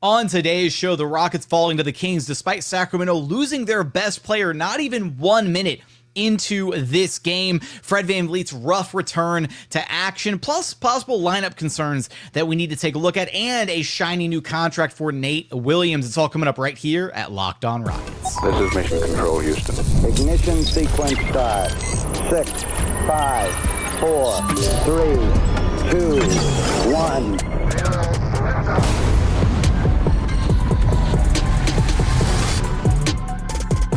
On today's show, the Rockets falling to the Kings despite Sacramento losing their best player not even 1 minute into this game. Fred VanVleet's rough return to action, plus possible lineup concerns that we need to take a look at, and a shiny new contract for Nate Williams. It's all coming up right here at Locked On Rockets. This is Mission Control, Houston. Ignition sequence start. 6, 5, 4, 3, 2, 1.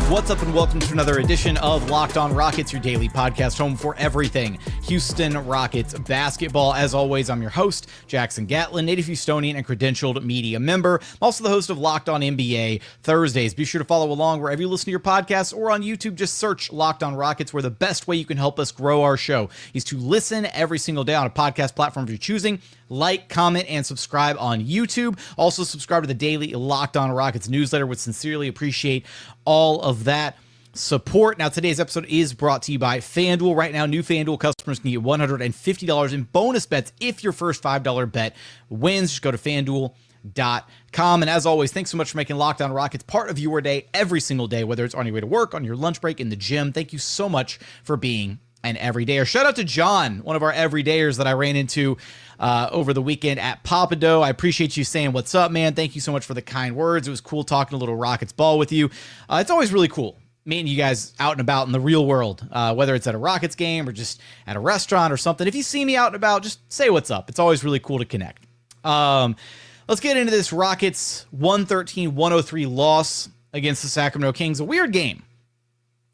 What's up and welcome to another edition of Locked On Rockets, your daily podcast home for everything Houston Rockets basketball. As always, I'm your host, Jackson Gatlin, native Houstonian and credentialed media member. I'm also the host of Locked On NBA Thursdays. Be sure to follow along wherever you listen to your podcasts or on YouTube. Just search Locked On Rockets, where the best way you can help us grow our show is to listen every single day on a podcast platform of your choosing. Like, comment, and subscribe on YouTube. Also, subscribe to the daily Locked On Rockets newsletter. Would sincerely appreciate all of that support. Now, today's episode is brought to you by FanDuel. Right now, new FanDuel customers can get $150 in bonus bets if your first $5 bet wins. Just go to FanDuel.com. And as always, thanks so much for making Locked On Rockets part of your day every single day, whether it's on your way to work, on your lunch break, in the gym. Thank you so much for being an everydayer. Shout out to John, one of our everydayers that I ran into over the weekend at Papado. I appreciate you saying what's up, man. Thank you so much for the kind words. It was cool talking a little Rockets ball with you. It's always really cool meeting you guys out and about in the real world, whether it's at a Rockets game or just at a restaurant or something. If you see me out and about, just say what's up. It's always really cool to connect. Let's get into this Rockets 113-103 loss against the Sacramento Kings. A weird game.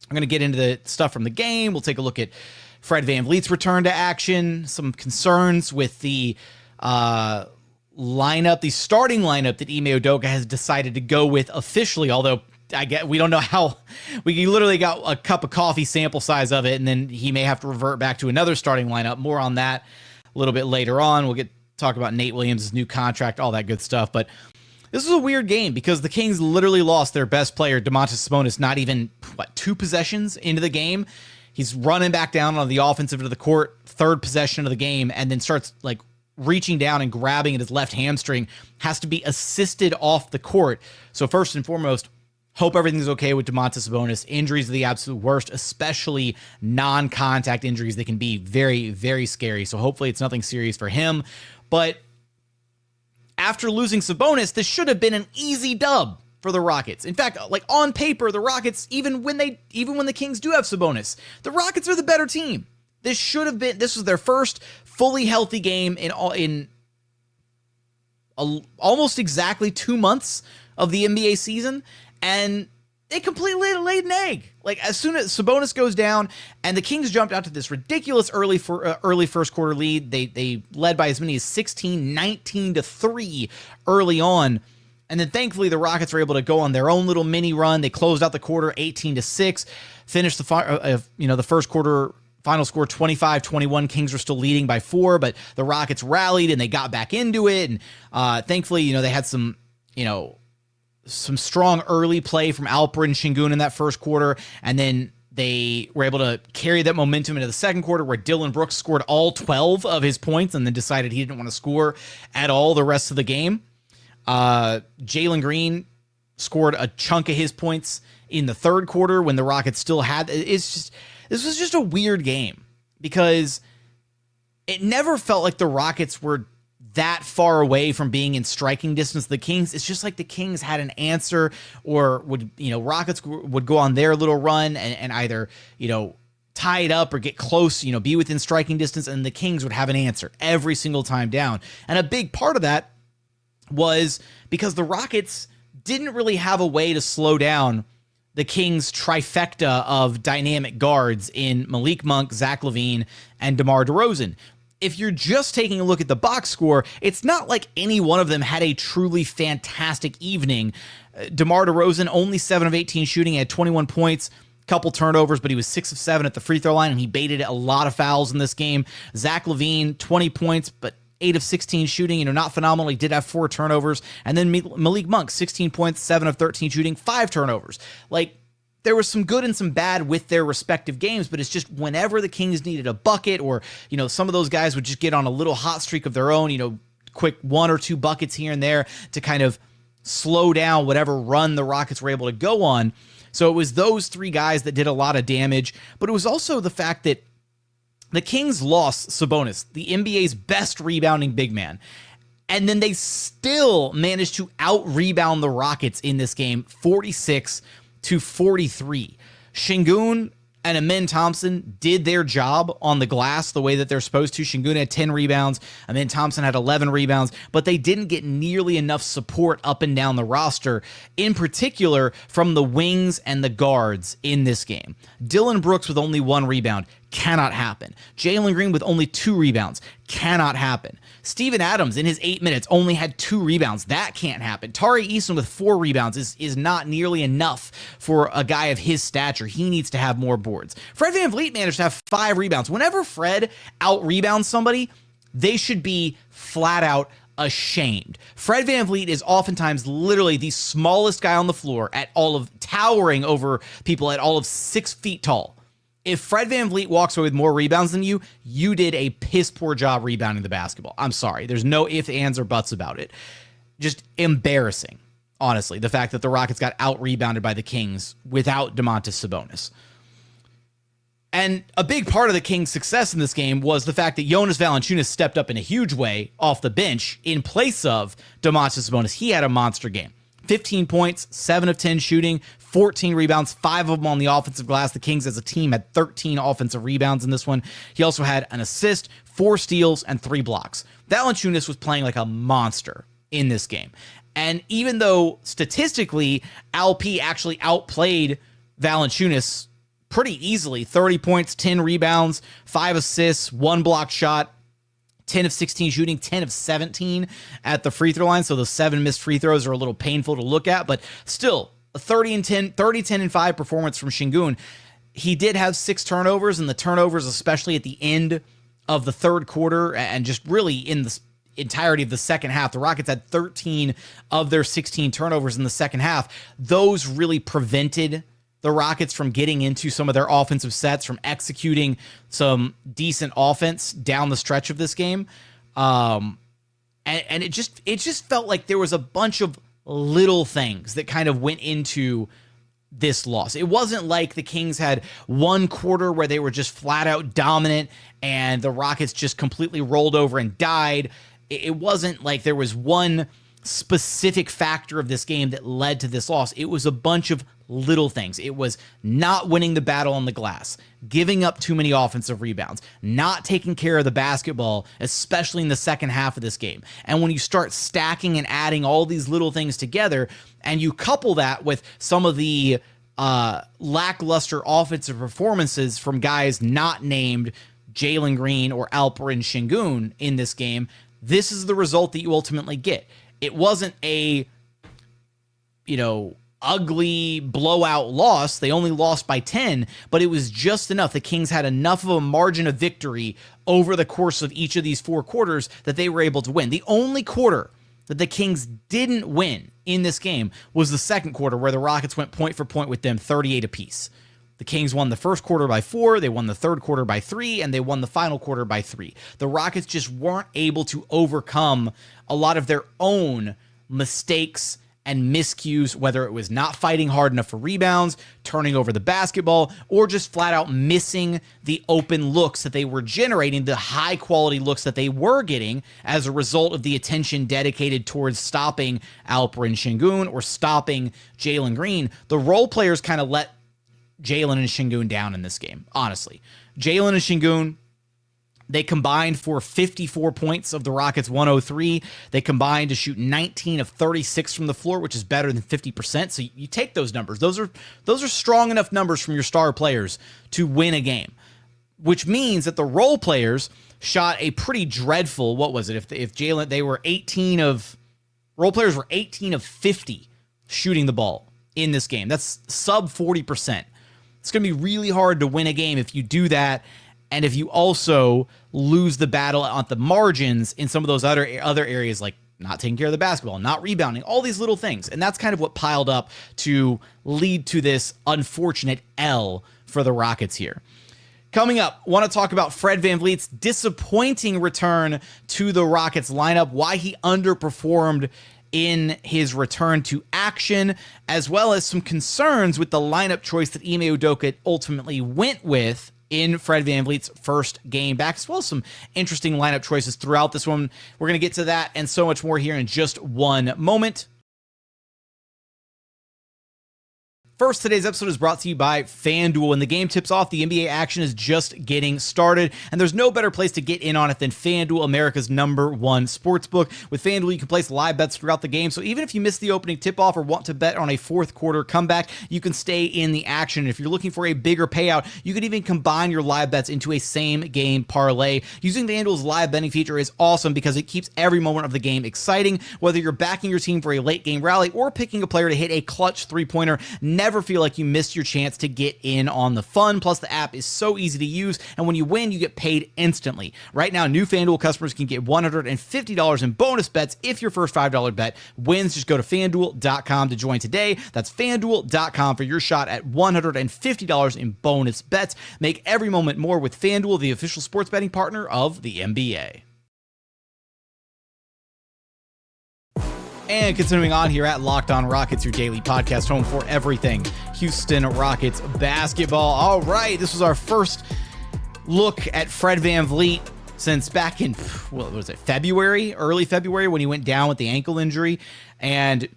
I'm going to get into the stuff from the game. We'll take a look at Fred VanVleet's return to action, some concerns with the lineup, the starting lineup that Ime Udoka has decided to go with officially, although we don't know how. We literally got a cup of coffee sample size of it, and then he may have to revert back to another starting lineup. More on that a little bit later on. We'll talk about Nate Williams' new contract, all that good stuff, but this was a weird game because the Kings literally lost their best player, Domantas Sabonis, not even, 2 possessions into the game. He's running back down on the offensive end of the court, third possession of the game, and then starts reaching down and grabbing at his left hamstring, has to be assisted off the court. So first and foremost, hope everything's okay with Domantas Sabonis. Injuries are the absolute worst, especially non-contact injuries. They can be very, very scary. So hopefully it's nothing serious for him. But after losing Sabonis, this should have been an easy dub for the Rockets. In fact, on paper, the Rockets, even when the Kings do have Sabonis, the Rockets are the better team. This was their first fully healthy game in almost exactly 2 months of the NBA season, and they completely laid an egg. As soon as Sabonis goes down, and the Kings jumped out to this ridiculous early first quarter lead. They led by as many as 16, 19-3 early on. And then thankfully the Rockets were able to go on their own little mini run. They closed out the quarter 18-6, finished the first quarter final score 25-21. Kings were still leading by 4, but the Rockets rallied and they got back into it. And thankfully, they had some strong early play from Alperen Sengun in that first quarter, and then they were able to carry that momentum into the second quarter, where Dillon scored all 12 of his points and then decided he didn't want to score at all the rest of the game. Jalen Green scored a chunk of his points in the third quarter when the Rockets still had. This was just a weird game because it never felt like the Rockets were that far away from being in striking distance of the Kings. It's just like the Kings had an answer, or Rockets would go on their little run and either, tie it up or get close, be within striking distance, and the Kings would have an answer every single time down. And a big part of that was because the Rockets didn't really have a way to slow down the Kings' trifecta of dynamic guards in Malik Monk, Zach LaVine, and DeMar DeRozan. If you're just taking a look at the box score, it's not like any one of them had a truly fantastic evening. DeMar DeRozan, only 7 of 18 shooting, had 21 points, couple turnovers, but he was 6 of 7 at the free throw line, and he baited a lot of fouls in this game. Zach LaVine, 20 points, but 8 of 16 shooting, not phenomenal. He did have 4 turnovers. And then Malik Monk, 16 points, 7 of 13 shooting, 5 turnovers. There was some good and some bad with their respective games, but it's just whenever the Kings needed a bucket, or, some of those guys would just get on a little hot streak of their own, quick 1 or 2 buckets here and there to kind of slow down whatever run the Rockets were able to go on. So it was those three guys that did a lot of damage, but it was also the fact that the Kings lost Sabonis, the NBA's best rebounding big man. And then they still managed to out-rebound the Rockets in this game, 46-43. Sengun and Amen Thompson did their job on the glass the way that they're supposed to. Sengun had 10 rebounds. Amen Thompson had 11 rebounds, but they didn't get nearly enough support up and down the roster, in particular from the wings and the guards in this game. Dillon Brooks with only 1 rebound. Cannot happen. Jalen Green with only 2 rebounds. Cannot happen. Steven Adams in his 8 minutes only had 2 rebounds. That can't happen. Tari Eason with 4 rebounds is not nearly enough for a guy of his stature. He needs to have more boards. Fred VanVleet managed to have 5 rebounds. Whenever Fred out-rebounds somebody, they should be flat out ashamed. Fred VanVleet is oftentimes literally the smallest guy on the floor towering over people at all of 6 feet tall. If Fred VanVleet walks away with more rebounds than you, you did a piss poor job rebounding the basketball. I'm sorry. There's no ifs, ands, or buts about it. Just embarrassing, honestly, the fact that the Rockets got out-rebounded by the Kings without Domantas Sabonis. And a big part of the Kings' success in this game was the fact that Jonas Valanciunas stepped up in a huge way off the bench in place of Domantas Sabonis. He had a monster game. 15 points, 7 of 10 shooting, 14 rebounds, 5 of them on the offensive glass. The Kings as a team had 13 offensive rebounds in this one. He also had an assist, 4 steals, and 3 blocks. Valanciunas was playing like a monster in this game. And even though statistically, Alp actually outplayed Valanciunas pretty easily, 30 points, 10 rebounds, 5 assists, 1 block shot, 10 of 16 shooting, 10 of 17 at the free throw line. So those 7 missed free throws are a little painful to look at, but still a 30, 10, and 5 performance from Sengun. He did have 6 turnovers, and the turnovers, especially at the end of the third quarter and just really in the entirety of the second half, the Rockets had 13 of their 16 turnovers in the second half. Those really prevented the Rockets from getting into some of their offensive sets, from executing some decent offense down the stretch of this game. And it just felt like there was a bunch of little things that kind of went into this loss. It wasn't like the Kings had one quarter where they were just flat out dominant and the Rockets just completely rolled over and died. It wasn't like there was one specific factor of this game that led to this loss. It was a bunch of little things. It was not winning the battle on the glass, giving up too many offensive rebounds, not taking care of the basketball, especially in the second half of this game. And when you start stacking and adding all these little things together, and you couple that with some of the lackluster offensive performances from guys not named Jalen Green or Alperen Sengun in this game, this is the result that you ultimately get. It wasn't a, ugly blowout loss. They only lost by 10, but it was just enough. The Kings had enough of a margin of victory over the course of each of these 4 quarters that they were able to win. The only quarter that the Kings didn't win in this game was the second quarter, where the Rockets went point for point with them, 38 apiece. The Kings won the first quarter by 4, they won the third quarter by 3, and they won the final quarter by 3. The Rockets just weren't able to overcome a lot of their own mistakes and miscues, whether it was not fighting hard enough for rebounds, turning over the basketball, or just flat out missing the open looks that they were generating, the high quality looks that they were getting as a result of the attention dedicated towards stopping Alperen Sengun or stopping Jalen Green. The role players kind of let Jalen and Sengun down in this game, honestly. Jalen and Sengun, they combined for 54 points of the Rockets' 103. They combined to shoot 19 of 36 from the floor, which is better than 50%. So you take those numbers. Those are strong enough numbers from your star players to win a game, which means that the role players shot a pretty dreadful, what was it? If Jalen, role players were 18 of 50 shooting the ball in this game. That's sub 40%. It's going to be really hard to win a game if you do that, and if you also lose the battle at the margins in some of those other areas, like not taking care of the basketball, not rebounding, all these little things. And that's kind of what piled up to lead to this unfortunate L for the Rockets here. Coming up, want to talk about Fred VanVleet's disappointing return to the Rockets lineup, why he underperformed in his return to action, as well as some concerns with the lineup choice that Ime Udoka ultimately went with in Fred VanVleet's first game back, as well as some interesting lineup choices throughout this one. We're going to get to that and so much more here in just one moment. First, today's episode is brought to you by FanDuel. When the game tips off, the NBA action is just getting started, and there's no better place to get in on it than FanDuel, America's #1 sportsbook. With FanDuel, you can place live bets throughout the game, so even if you miss the opening tip-off or want to bet on a fourth quarter comeback, you can stay in the action. If you're looking for a bigger payout, you can even combine your live bets into a same-game parlay. Using FanDuel's live betting feature is awesome because it keeps every moment of the game exciting. Whether you're backing your team for a late-game rally or picking a player to hit a clutch three-pointer, never feel like you missed your chance to get in on the fun. Plus, the app is so easy to use, and when you win, you get paid instantly. Right now, new FanDuel customers can get $150 in bonus bets if your first $5 bet wins. Just go to FanDuel.com to join today. That's FanDuel.com for your shot at $150 in bonus bets. Make every moment more with FanDuel, the official sports betting partner of the NBA. And continuing on here at Locked On Rockets, your daily podcast home for everything Houston Rockets basketball. All right, this was our first look at Fred VanVleet since back in, what was it, early February, when he went down with the ankle injury. And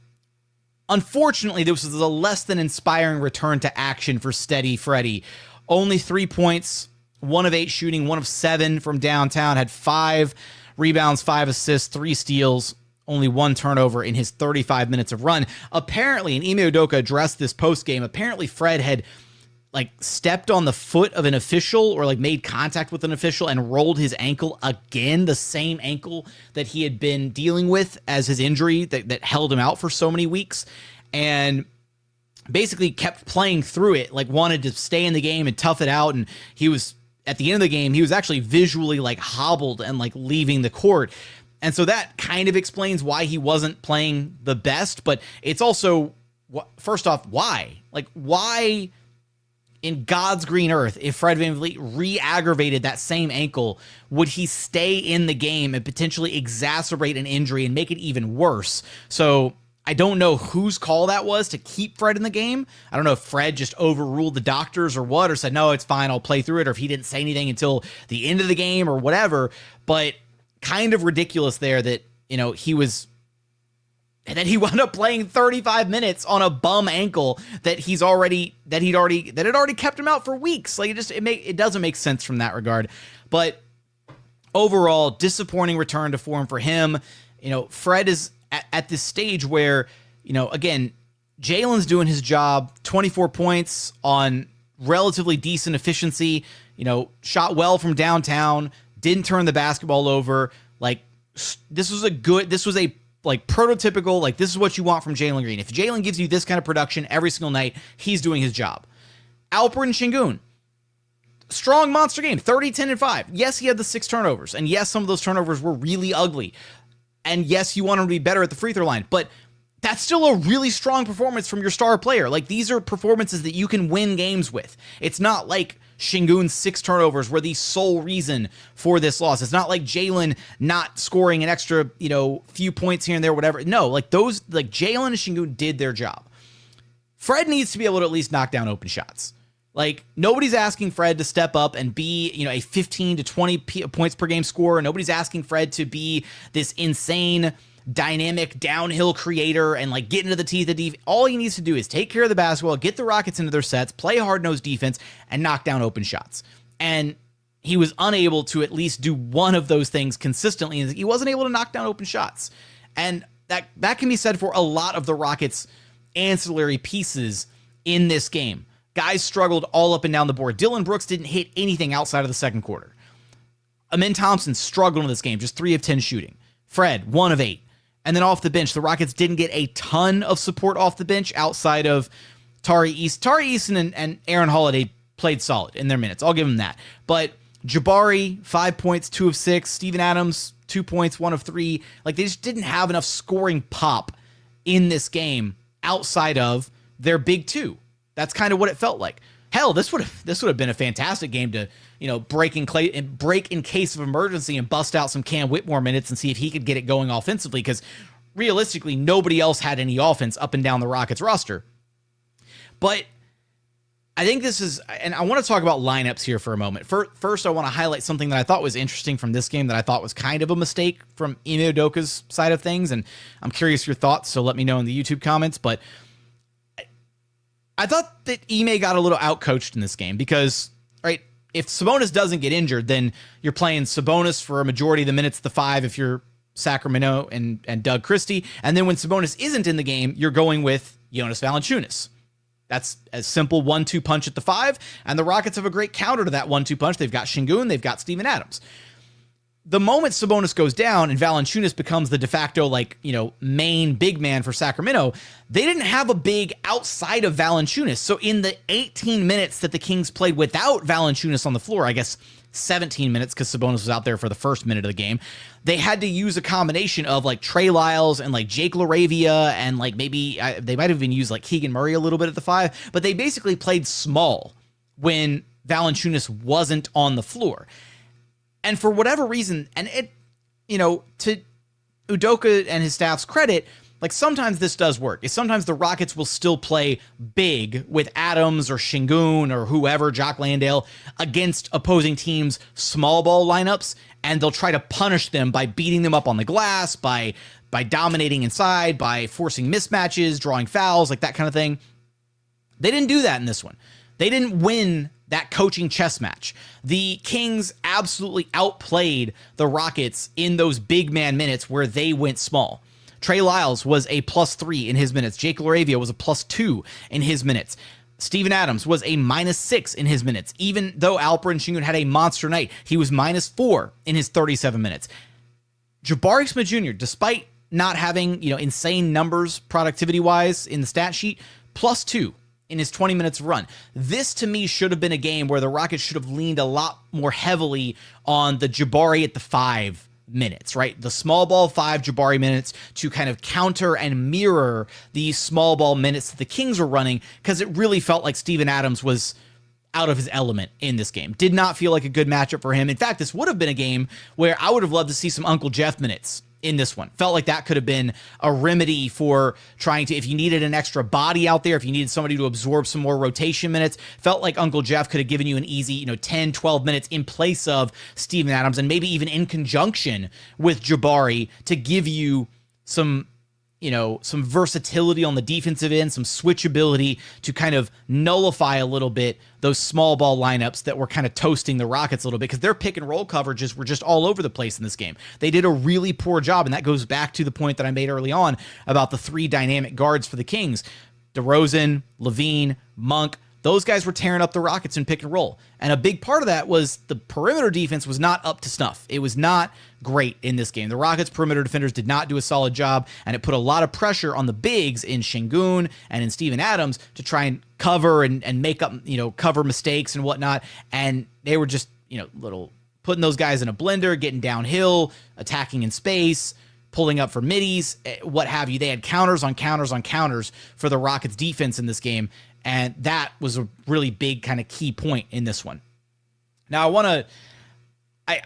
unfortunately, this was a less than inspiring return to action for steady Freddie. Only 3 points, 1 of 8 shooting, 1 of 7 from downtown, had 5 rebounds, 5 assists, 3 steals, only 1 turnover in his 35 minutes of run. Apparently, and Ime Udoka addressed this post-game, apparently Fred had stepped on the foot of an official or made contact with an official and rolled his ankle again, the same ankle that he had been dealing with as his injury that held him out for so many weeks, and basically kept playing through it, wanted to stay in the game and tough it out. And he was, at the end of the game, he was actually visually hobbled and leaving the court. And so that kind of explains why he wasn't playing the best, but it's also, first off, why? Why in God's green earth, if Fred VanVleet re-aggravated that same ankle, would he stay in the game and potentially exacerbate an injury and make it even worse? So I don't know whose call that was to keep Fred in the game. I don't know if Fred just overruled the doctors or what, or said, no, it's fine, I'll play through it, or if he didn't say anything until the end of the game or whatever, but kind of ridiculous there that, he wound up playing 35 minutes on a bum ankle that had already kept him out for weeks. It doesn't make sense from that regard. But overall, disappointing return to form for him. Fred is at this stage where, again, Jalen's doing his job, 24 points on relatively decent efficiency, shot well from downtown, didn't turn the basketball over. This was a prototypical, this is what you want from Jalen Green. If Jalen gives you this kind of production every single night, he's doing his job. Alperen Sengun, strong monster game, 30, 10, and 5. Yes, he had the 6 turnovers, and yes, some of those turnovers were really ugly. And yes, you want him to be better at the free throw line, but that's still a really strong performance from your star player. These are performances that you can win games with. It's not like Sengun's 6 turnovers were the sole reason for this loss. It's not like Jalen not scoring an extra, few points here and there, whatever. No, Jalen and Sengun did their job. Fred needs to be able to at least knock down open shots. Nobody's asking Fred to step up and be, a 15 to 20 points per game scorer. Nobody's asking Fred to be this insane, dynamic downhill creator and get into the teeth of defense. All he needs to do is take care of the basketball, get the Rockets into their sets, play hard-nosed defense, and knock down open shots. And he was unable to at least do one of those things consistently. He wasn't able to knock down open shots. And that can be said for a lot of the Rockets' ancillary pieces in this game. Guys struggled all up and down the board. Dillon Brooks didn't hit anything outside of the second quarter. Amen Thompson struggled in this game, just 3 of 10 shooting. Fred, 1 of 8. And then off the bench, the Rockets didn't get a ton of support off the bench outside of Tari Eason and Aaron Holiday played solid in their minutes. I'll give them that. But Jabari, 5 points, 2 of 6. Steven Adams, 2 points, 1 of 3. They just didn't have enough scoring pop in this game outside of their big 2. That's kind of what it felt like. Hell, this would have been a fantastic game to, break in case of emergency and bust out some Cam Whitmore minutes and see if he could get it going offensively, because realistically, nobody else had any offense up and down the Rockets roster. But I think this is, and I want to talk about lineups here for a moment. First, I want to highlight something that I thought was interesting from this game that I thought was kind of a mistake from Ime Udoka's side of things, and I'm curious your thoughts, so let me know in the YouTube comments. But I thought that Ime got a little outcoached in this game because, right, if Sabonis doesn't get injured, then you're playing Sabonis for a majority of the minutes, the 5 if you're Sacramento and Doug Christie, and then when Sabonis isn't in the game, you're going with Jonas Valanciunas. That's a simple 1-2 punch at the 5, and the Rockets have a great counter to that 1-2 punch. They've got Sengun, they've got Steven Adams. The moment Sabonis goes down and Valanciunas becomes the de facto, main big man for Sacramento, they didn't have a big outside of Valanciunas. So in the 18 minutes that the Kings played without Valanciunas on the floor, I guess 17 minutes because Sabonis was out there for the first minute of the game, they had to use a combination of Trey Lyles and Jake LaRavia and maybe they might have even used Keegan Murray a little bit at the 5, but they basically played small when Valanciunas wasn't on the floor. And for whatever reason, and to Udoka and his staff's credit, sometimes this does work. Sometimes the Rockets will still play big with Adams or Sengun or whoever, Jock Landale, against opposing teams' small ball lineups, and they'll try to punish them by beating them up on the glass, by dominating inside, by forcing mismatches, drawing fouls, that kind of thing. They didn't do that in this one. They didn't win that coaching chess match. The Kings absolutely outplayed the Rockets in those big man minutes where they went small. Trey Lyles was a +3 in his minutes. Jake LaRavia was a +2 in his minutes. Steven Adams was a -6 in his minutes. Even though Alperen Sengun had a monster night, he was -4 in his 37 minutes. Jabari Smith Jr., despite not having, insane numbers productivity-wise in the stat sheet, +2 in his 20 minutes of run. This, to me, should have been a game where the Rockets should have leaned a lot more heavily on the Jabari at the 5 minutes, right? The small ball 5 Jabari minutes to kind of counter and mirror the small ball minutes that the Kings were running, because it really felt like Steven Adams was out of his element in this game. Did not feel like a good matchup for him. In fact, this would have been a game where I would have loved to see some Uncle Jeff minutes in this one. Felt like that could have been a remedy for trying to, if you needed an extra body out there, if you needed somebody to absorb some more rotation minutes, felt like Uncle Jeff could have given you an easy, 10, 12 minutes in place of Steven Adams, and maybe even in conjunction with Jabari to give you some versatility on the defensive end, some switchability to kind of nullify a little bit those small ball lineups that were kind of toasting the Rockets a little bit, because their pick and roll coverages were just all over the place in this game. They did a really poor job, and that goes back to the point that I made early on about the 3 dynamic guards for the Kings. DeRozan, Levine, Monk, those guys were tearing up the Rockets in pick and roll. And a big part of that was the perimeter defense was not up to snuff. It was not great in this game. The Rockets perimeter defenders did not do a solid job, and it put a lot of pressure on the bigs in Sengun and in Steven Adams to try and cover and make up, cover mistakes and whatnot. And they were just, putting those guys in a blender, getting downhill, attacking in space, pulling up for middies, what have you. They had counters on counters on counters for the Rockets defense in this game. And that was a really big kind of key point in this one. Now, I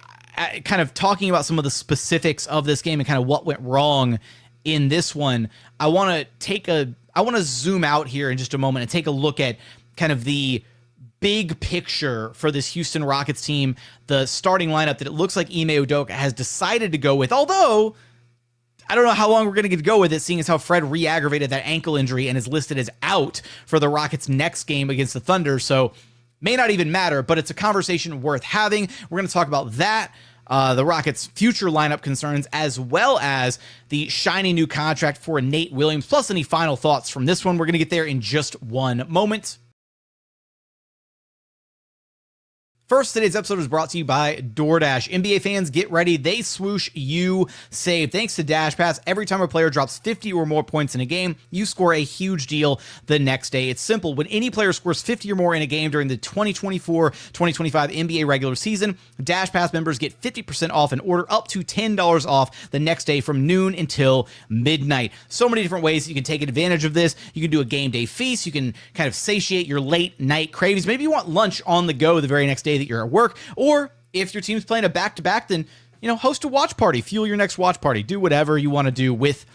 kind of talking about some of the specifics of this game and kind of what went wrong in this one. I want to zoom out here in just a moment and take a look at kind of the big picture for this Houston Rockets team, the starting lineup that it looks like Ime Udoka has decided to go with, although I don't know how long we're going to get to go with it, seeing as how Fred re-aggravated that ankle injury and is listed as out for the Rockets' next game against the Thunder. So may not even matter, but it's a conversation worth having. We're going to talk about that, the Rockets' future lineup concerns, as well as the shiny new contract for Nate Williams, plus any final thoughts from this one. We're going to get there in just one moment. First, today's episode is brought to you by DoorDash. NBA fans, get ready. They swoosh, you save. Thanks to Dash Pass, every time a player drops 50 or more points in a game, you score a huge deal the next day. It's simple. When any player scores 50 or more in a game during the 2024-2025 NBA regular season, Dash Pass members get 50% off and order up to $10 off the next day from noon until midnight. So many different ways you can take advantage of this. You can do a game day feast. You can kind of satiate your late night cravings. Maybe you want lunch on the go the very next day that you're at work, or if your team's playing a back-to-back, then host a watch party, fuel your next watch party, do whatever you want to do with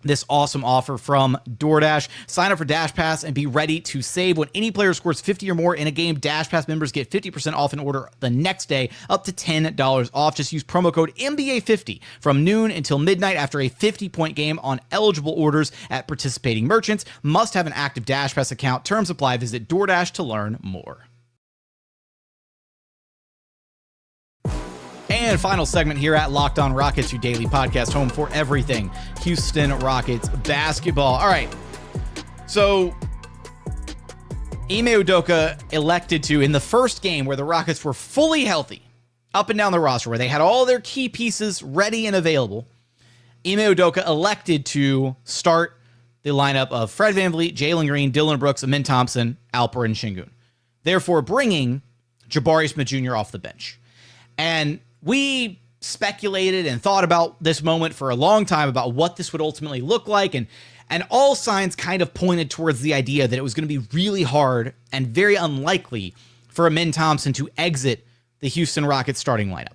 this awesome offer from DoorDash. Sign up for Dash Pass and be ready to save. When any player scores 50 or more in a game, Dash Pass members get 50% off an order the next day, up to $10 off. Just use promo code NBA50 from noon until midnight after a 50-point game on eligible orders at participating merchants. Must have an active Dash Pass account. Terms apply. Visit DoorDash to learn more. And final segment here at Locked On Rockets, your daily podcast home for everything Houston Rockets basketball. All right, so Ime Udoka elected to, in the first game where the Rockets were fully healthy, up and down the roster, where they had all their key pieces ready and available, Ime Udoka elected to start the lineup of Fred VanVleet, Jalen Green, Dillon Brooks, Amen Thompson, Alperen Sengun, therefore bringing Jabari Smith Jr. off the bench. And we speculated and thought about this moment for a long time about what this would ultimately look like, and all signs kind of pointed towards the idea that it was going to be really hard and very unlikely for Amen Thompson to exit the Houston Rockets starting lineup.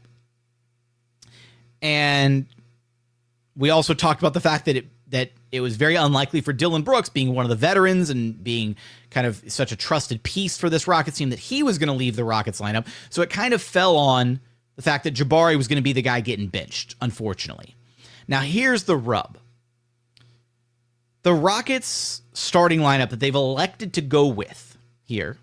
And we also talked about the fact that it was very unlikely for Dillon Brooks, being one of the veterans and being kind of such a trusted piece for this Rockets team, that he was going to leave the Rockets lineup. So it kind of fell on the fact that Jabari was going to be the guy getting benched, unfortunately. Now, here's the rub. The Rockets starting lineup that they've elected to go with here,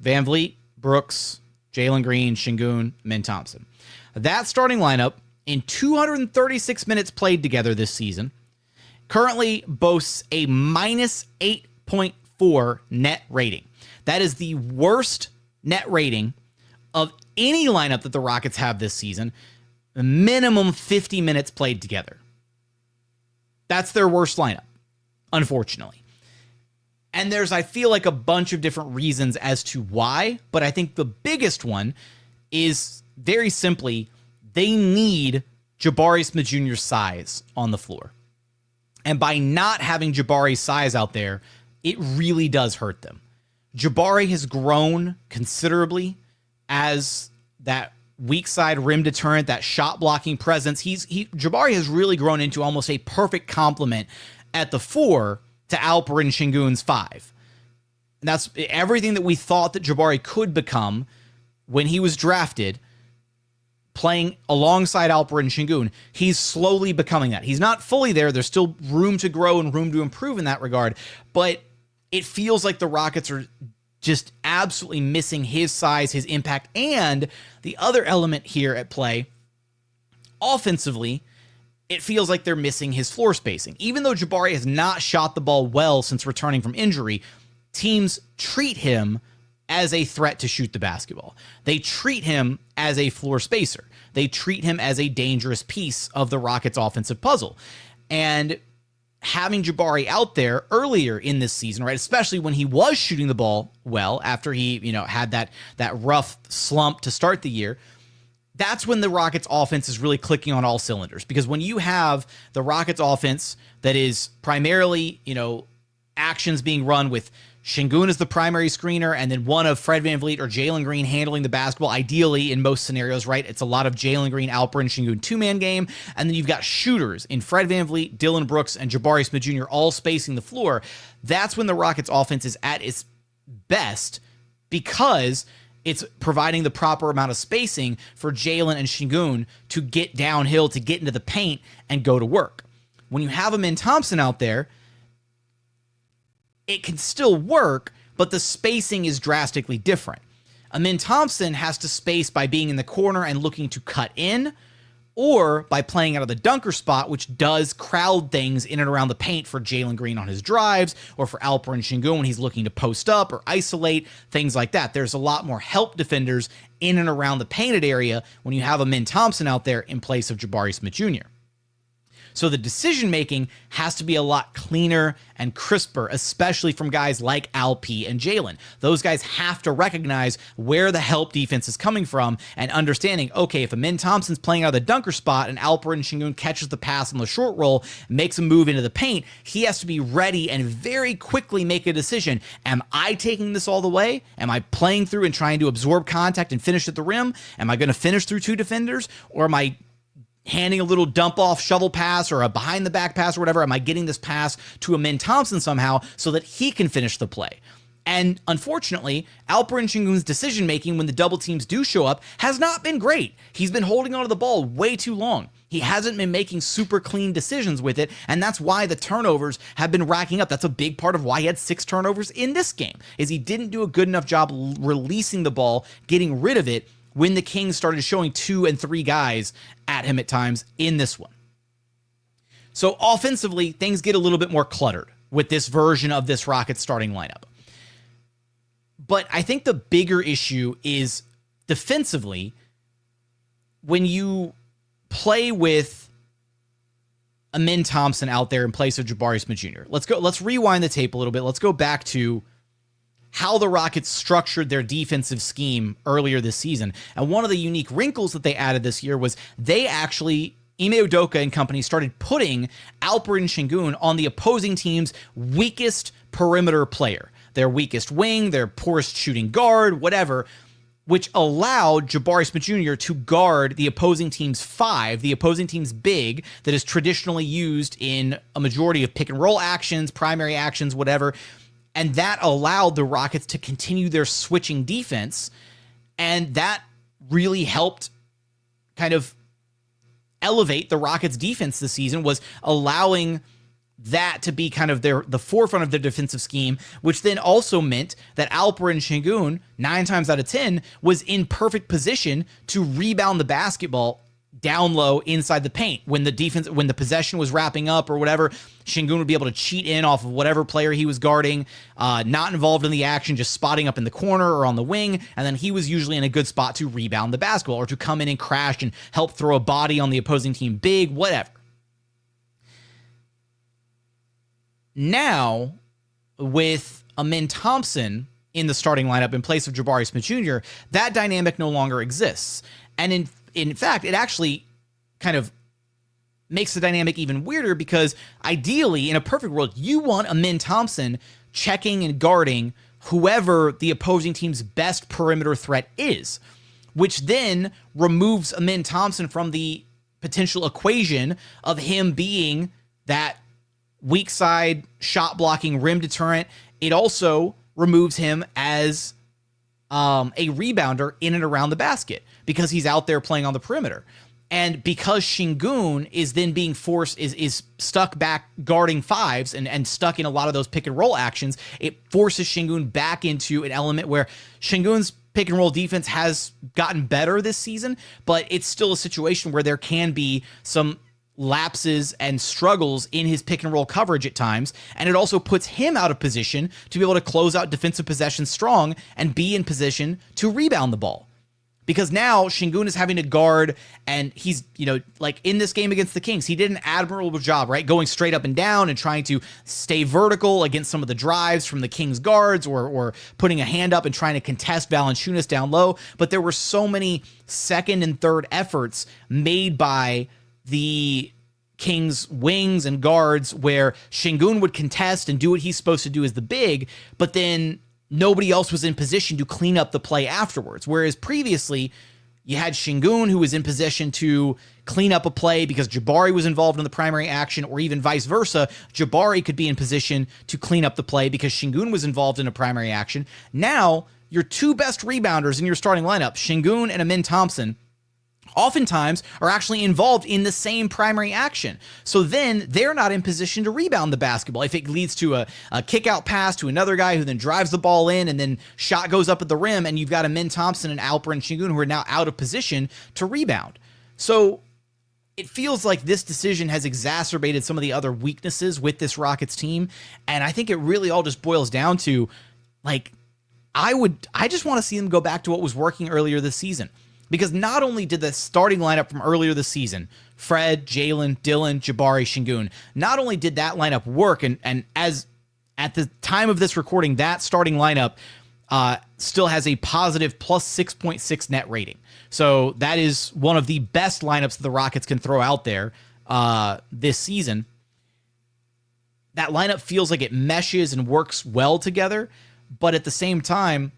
VanVleet, Brooks, Jalen Green, Sengun, Amen Thompson. That starting lineup, in 236 minutes played together this season, currently boasts a minus 8.4 net rating. That is the worst net rating of any lineup that the Rockets have this season. Minimum 50 minutes played together. That's their worst lineup, unfortunately. And there's, I feel like, a bunch of different reasons as to why, but I think the biggest one is very simply they need Jabari Smith Jr.'s size on the floor. And by not having Jabari's size out there, it really does hurt them. Jabari has grown considerably as that weak side rim deterrent, that shot blocking presence. Jabari has really grown into almost a perfect complement at the 4 to Alperen Sengun's 5. And that's everything that we thought that Jabari could become when he was drafted, playing alongside Alperen Sengun. He's slowly becoming that. He's not fully there. There's still room to grow and room to improve in that regard, but it feels like the Rockets are just absolutely missing his size, his impact, and the other element here at play, offensively, it feels like they're missing his floor spacing. Even though Jabari has not shot the ball well since returning from injury, teams treat him as a threat to shoot the basketball. They treat him as a floor spacer. They treat him as a dangerous piece of the Rockets' offensive puzzle. And having Jabari out there earlier in this season, right, especially when he was shooting the ball well after he, had that rough slump to start the year, that's when the Rockets offense is really clicking on all cylinders. Because when you have the Rockets offense that is primarily, actions being run with Sengun as the primary screener, and then one of Fred VanVleet or Jalen Green handling the basketball, ideally in most scenarios, right? It's a lot of Jalen Green, Alperen Sengun two-man game, and then you've got shooters in Fred VanVleet, Dillon Brooks, and Jabari Smith Jr. all spacing the floor. That's when the Rockets offense is at its best, because it's providing the proper amount of spacing for Jalen and Sengun to get downhill, to get into the paint and go to work. When you have Amen Thompson out there, it can still work, but the spacing is drastically different. Amen Thompson has to space by being in the corner and looking to cut in, or by playing out of the dunker spot, which does crowd things in and around the paint for Jalen Green on his drives, or for Alperen Sengun when he's looking to post up or isolate, things like that. There's a lot more help defenders in and around the painted area when you have Amen Thompson out there in place of Jabari Smith Jr. So the decision-making has to be a lot cleaner and crisper, especially from guys like Alp and Jalen. Those guys have to recognize where the help defense is coming from and understanding, okay, if Amen Thompson's playing out of the dunker spot and Alperen Sengun catches the pass on the short roll, makes a move into the paint, he has to be ready and very quickly make a decision. Am I taking this all the way? Am I playing through and trying to absorb contact and finish at the rim? Am I going to finish through two defenders? Or am I handing a little dump off shovel pass or a behind the back pass or whatever? Am I getting this pass to Amen Thompson somehow so that he can finish the play? And unfortunately, Alperen Sengun's decision-making when the double teams do show up has not been great. He's been holding onto the ball way too long. He hasn't been making super clean decisions with it, and that's why the turnovers have been racking up. That's a big part of why he had 6 turnovers in this game, is he didn't do a good enough job releasing the ball, getting rid of it when the Kings started showing 2 and 3 guys at him at times in this one. So offensively, things get a little bit more cluttered with this version of this Rockets starting lineup. But I think the bigger issue is defensively, when you play with Amen Thompson out there in place of Jabari Smith Jr. Let's rewind the tape a little bit. Let's go back to how the Rockets structured their defensive scheme earlier this season. And one of the unique wrinkles that they added this year was they actually, Ime Udoka and company, started putting Alperen Sengun on the opposing team's weakest perimeter player. Their weakest wing, their poorest shooting guard, whatever, which allowed Jabari Smith Jr. to guard the opposing team's 5, the opposing team's big, that is traditionally used in a majority of pick and roll actions, primary actions, whatever. And that allowed the Rockets to continue their switching defense. And that really helped kind of elevate the Rockets' defense this season, was allowing that to be kind of the forefront of their defensive scheme, which then also meant that Alperen Sengun, 9 times out of 10, was in perfect position to rebound the basketball down low inside the paint. When the possession was wrapping up or whatever, Sengun would be able to cheat in off of whatever player he was guarding, not involved in the action, just spotting up in the corner or on the wing, and then he was usually in a good spot to rebound the basketball or to come in and crash and help throw a body on the opposing team big, whatever. Now, with Amen Thompson in the starting lineup in place of Jabari Smith Jr., that dynamic no longer exists. And in fact, it actually kind of makes the dynamic even weirder, because ideally, in a perfect world, you want Amen Thompson checking and guarding whoever the opposing team's best perimeter threat is, which then removes Amen Thompson from the potential equation of him being that weak side shot blocking rim deterrent. It also removes him as a rebounder in and around the basket, because he's out there playing on the perimeter. And because Sengun is then being forced, is stuck back guarding 5s and stuck in a lot of those pick and roll actions, it forces Sengun back into an element where Sengun's pick and roll defense has gotten better this season, but it's still a situation where there can be some lapses and struggles in his pick and roll coverage at times, and it also puts him out of position to be able to close out defensive possessions strong and be in position to rebound the ball. Because now Sengun is having to guard, and he's, like in this game against the Kings, he did an admirable job, right? Going straight up and down and trying to stay vertical against some of the drives from the Kings guards, or putting a hand up and trying to contest Valanciunas down low. But there were so many second and third efforts made by the Kings wings and guards where Sengun would contest and do what he's supposed to do as the big, but then nobody else was in position to clean up the play afterwards. Whereas previously, you had Sengun who was in position to clean up a play because Jabari was involved in the primary action, or even vice versa. Jabari could be in position to clean up the play because Sengun was involved in a primary action. Now, your 2 best rebounders in your starting lineup, Sengun and Amen Thompson, oftentimes are actually involved in the same primary action. So then they're not in position to rebound the basketball. If it leads to a kick out pass to another guy who then drives the ball in and then shot goes up at the rim, and you've got Amen Thompson and Alperen Sengun who are now out of position to rebound. So it feels like this decision has exacerbated some of the other weaknesses with this Rockets team. And I think it really all just boils down to, like, I just want to see them go back to what was working earlier this season. Because not only did the starting lineup from earlier this season, Fred, Jalen, Dillon, Jabari, Sengun, not only did that lineup work, and as at the time of this recording, that starting lineup still has a positive plus 6.6 net rating. So that is one of the best lineups that the Rockets can throw out there this season. That lineup feels like it meshes and works well together, but at the same time,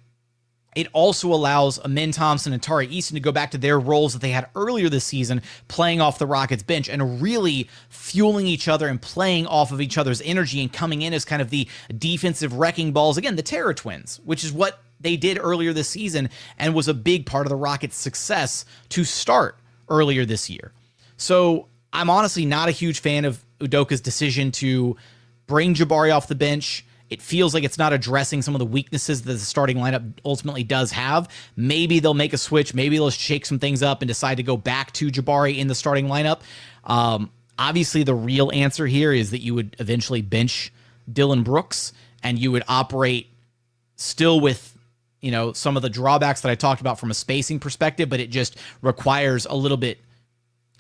it also allows Amen Thompson and Tari Eason to go back to their roles that they had earlier this season, playing off the Rockets bench and really fueling each other and playing off of each other's energy and coming in as kind of the defensive wrecking balls. Again, the Terror Twins, which is what they did earlier this season and was a big part of the Rockets' success to start earlier this year. So I'm honestly not a huge fan of Udoka's decision to bring Jabari off the bench. It feels like it's not addressing some of the weaknesses that the starting lineup ultimately does have. Maybe they'll make a switch. Maybe they'll shake some things up and decide to go back to Jabari in the starting lineup. Obviously, the real answer here is that you would eventually bench Dillon Brooks and you would operate still with, you know, some of the drawbacks that I talked about from a spacing perspective, but it just requires a little bit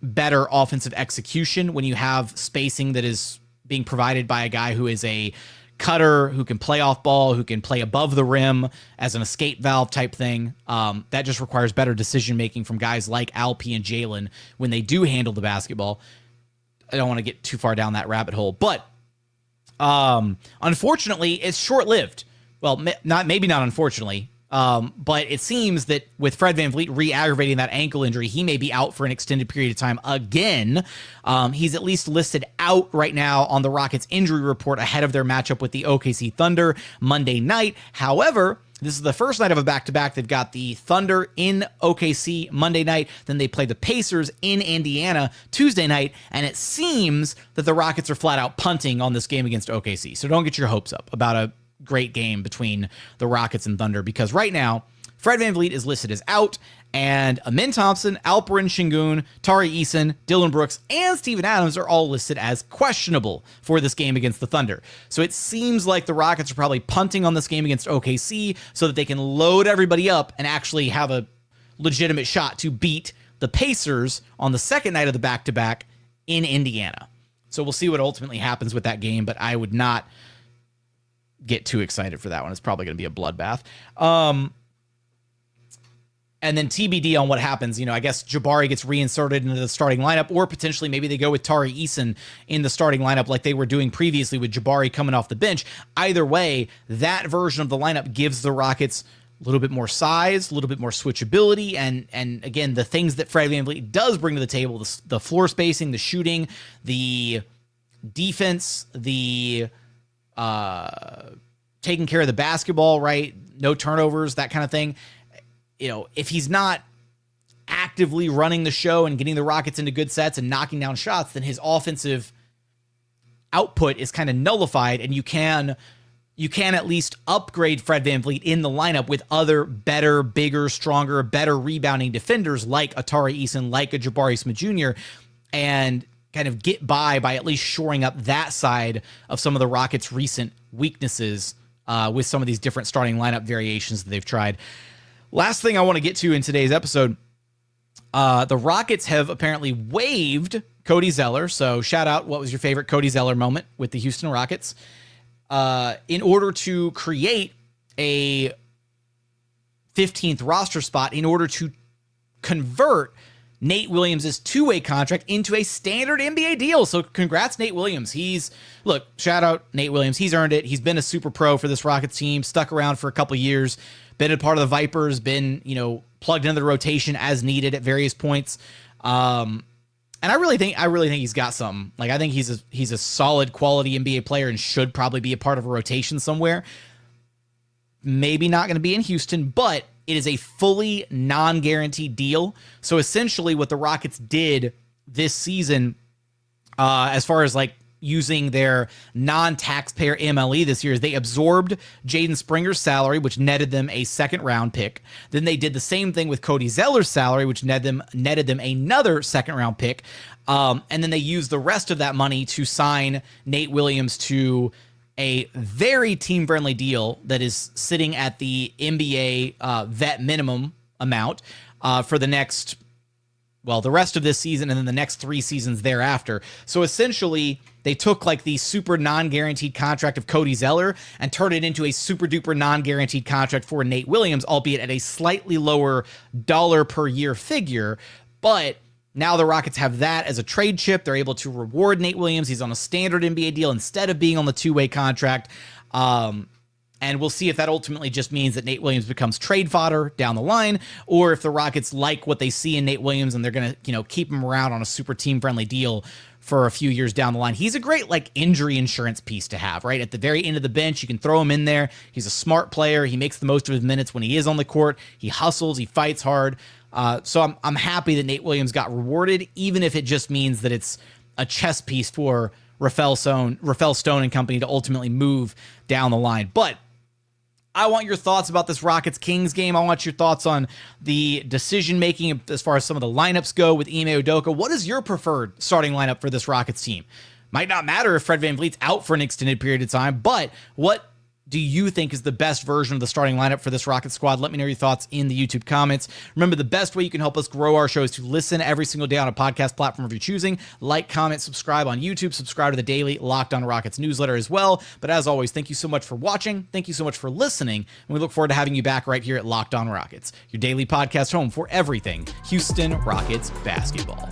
better offensive execution when you have spacing that is being provided by a guy who is a cutter, who can play off ball, who can play above the rim as an escape valve type thing. That just requires better decision making from guys like Alperen and Jalen when they do handle the basketball. I don't want to get too far down that rabbit hole, but unfortunately, it's short-lived. Well, maybe not unfortunately, but it seems that with Fred VanVleet re-aggravating that ankle injury, he may be out for an extended period of time again. He's at least listed out right now on the Rockets injury report ahead of their matchup with the OKC Thunder Monday night. However, this is the first night of a back-to-back. They've got the Thunder in OKC Monday night. Then they play the Pacers in Indiana Tuesday night. And it seems that the Rockets are flat out punting on this game against OKC. So don't get your hopes up about a great game between the Rockets and Thunder, because right now Fred VanVleet is listed as out, and Amen Thompson, Alperen Sengun, Tari Eason, Dillon Brooks, and Steven Adams are all listed as questionable for this game against the Thunder. So it seems like the Rockets are probably punting on this game against OKC so that they can load everybody up and actually have a legitimate shot to beat the Pacers on the second night of the back-to-back in Indiana. So we'll see what ultimately happens with that game, but I would not get too excited for that one. It's probably going to be a bloodbath. And then TBD on what happens. You know, I guess Jabari gets reinserted into the starting lineup, or potentially maybe they go with Tari Eason in the starting lineup like they were doing previously with Jabari coming off the bench. Either way, that version of the lineup gives the Rockets a little bit more size, a little bit more switchability, and again, the things that Fred VanVleet does bring to the table, the floor spacing, the shooting, the defense, the taking care of the basketball, right? No turnovers, that kind of thing. You know, if he's not actively running the show and getting the Rockets into good sets and knocking down shots, then his offensive output is kind of nullified, and you can at least upgrade Fred VanVleet in the lineup with other better, bigger, stronger, better rebounding defenders like a Tari Eason, like a Jabari Smith Jr., and kind of get by at least shoring up that side of some of the Rockets' recent weaknesses with some of these different starting lineup variations that they've tried. Last thing I want to get to in today's episode, the Rockets have apparently waived Cody Zeller. So shout out, what was your favorite Cody Zeller moment with the Houston Rockets? In order to create a 15th roster spot, in order to convert Nate Williams' two-way contract into a standard NBA deal. So congrats, Nate Williams. Shout out Nate Williams. He's earned it. He's been a super pro for this Rockets team, stuck around for a couple years, been a part of the Vipers, been, plugged into the rotation as needed at various points. And I really think he's got something. Like, I think he's a solid quality NBA player and should probably be a part of a rotation somewhere. Maybe not going to be in Houston, but it is a fully non-guaranteed deal. So essentially what the Rockets did this season, as far as like using their non-taxpayer MLE this year, is they absorbed Jaden Springer's salary, which netted them a second-round pick. Then they did the same thing with Cody Zeller's salary, which netted them another second-round pick. And then they used the rest of that money to sign Nate Williams to a very team-friendly deal that is sitting at the NBA vet minimum amount for the rest of this season and then the next 3 seasons thereafter. So essentially, they took like the super non-guaranteed contract of Cody Zeller and turned it into a super duper non-guaranteed contract for Nate Williams, albeit at a slightly lower dollar per year figure. But now the Rockets have that as a trade chip. They're able to reward Nate Williams. He's on a standard NBA deal instead of being on the two-way contract. And we'll see if that ultimately just means that Nate Williams becomes trade fodder down the line, or if the Rockets like what they see in Nate Williams and they're going to, keep him around on a super team-friendly deal for a few years down the line. He's a great injury insurance piece to have, right? At the very end of the bench, you can throw him in there. He's a smart player. He makes the most of his minutes when he is on the court. He hustles. He fights hard. So I'm happy that Nate Williams got rewarded, even if it just means that it's a chess piece for Rafael Stone and company to ultimately move down the line. But I want your thoughts about this Rockets-Kings game. I want your thoughts on the decision-making as far as some of the lineups go with Ime Udoka. What is your preferred starting lineup for this Rockets team? Might not matter if Fred VanVleet's out for an extended period of time, but what do you think is the best version of the starting lineup for this Rocket squad? Let me know your thoughts in the YouTube comments. Remember, the best way you can help us grow our show is to listen every single day on a podcast platform of your choosing. Like, comment, subscribe on YouTube. Subscribe to the daily Locked On Rockets newsletter as well. But as always, thank you so much for watching. Thank you so much for listening. And we look forward to having you back right here at Locked On Rockets, your daily podcast home for everything Houston Rockets basketball.